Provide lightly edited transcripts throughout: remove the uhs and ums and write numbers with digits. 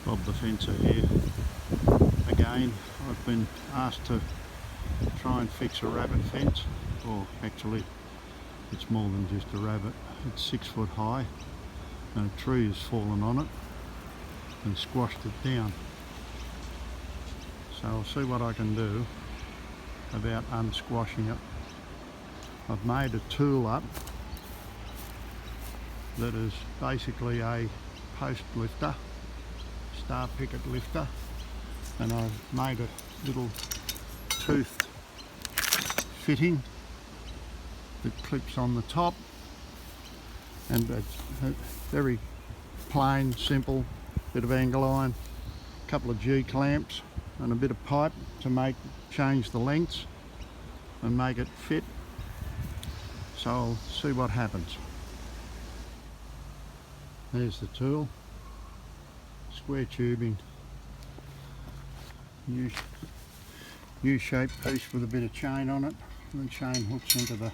Bob the Fencer here. Again, I've been asked to try and fix a rabbit fence, or actually it's more than just a rabbit. It's 6 foot high and a tree has fallen on it and squashed it down. So I'll see what I can do about unsquashing it. I've made a tool up that is basically a post lifter, star picket lifter, and I've made a little toothed fitting that clips on the top, and it's a very plain, simple bit of angle iron, a couple of G clamps and a bit of pipe to change the lengths and make it fit. So I'll see what happens. There's the tool, square tubing, U-shaped piece with a bit of chain on it, and the chain hooks into the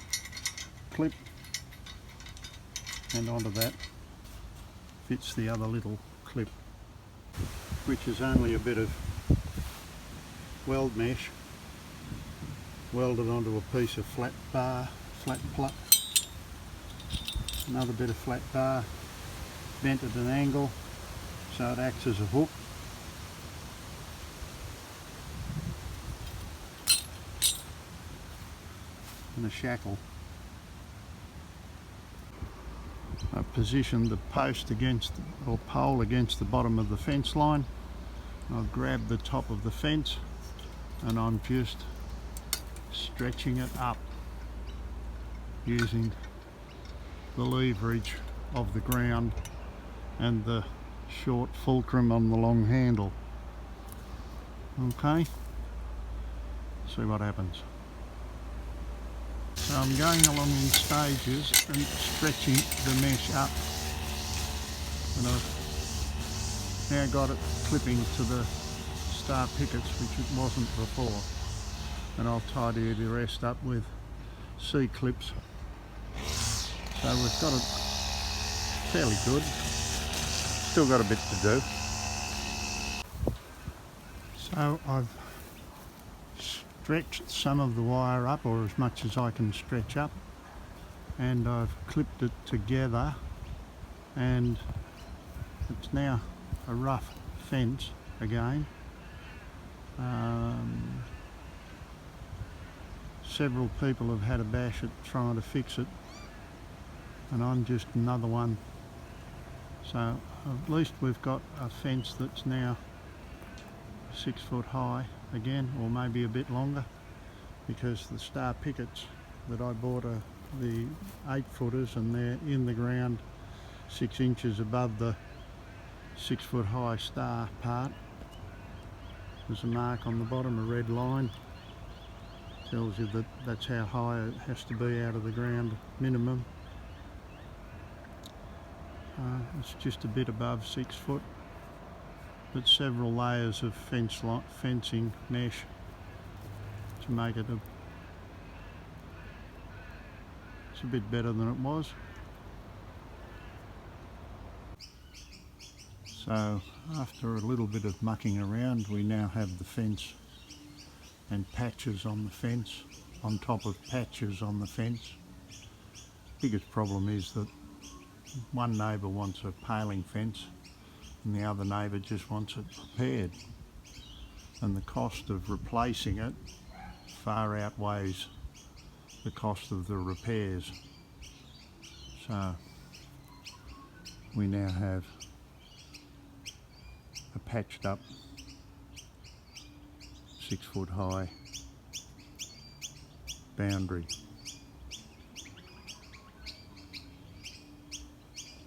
clip, and onto that fits the other little clip, which is only a bit of weld mesh welded onto a piece of flat bar, another bit of flat bar bent at an angle so it acts as a hook. And a shackle. I've positioned the post or pole against the bottom of the fence line. I've grabbed the top of the fence and I'm just stretching it up using the leverage of the ground and the short fulcrum on the long handle. Okay, see what happens. So I'm going along in stages and stretching the mesh up, and I've now got it clipping to the star pickets, which it wasn't before, and I'll tidy the rest up with C-clips. So we've got it fairly good. Still got a bit to do. So I've stretched some of the wire up, or as much as I can stretch up, and I've clipped it together, and it's now a rough fence again. Several people have had a bash at trying to fix it, and I'm just another one. So at least we've got a fence that's now 6 foot high again, or maybe a bit longer, because the star pickets that I bought are the 8 footers, and they're in the ground 6 inches above the 6 foot high star part. There's a mark on the bottom, a red line, tells you that that's how high it has to be out of the ground minimum. It's just a bit above 6 foot, but several layers of fencing mesh to make it it's a bit better than it was. So after a little bit of mucking around, we now have the fence and patches on the fence on top of patches on the fence. Biggest problem is that one neighbour wants a paling fence and the other neighbour just wants it repaired, and the cost of replacing it far outweighs the cost of the repairs. So we now have a patched up 6 foot high boundary.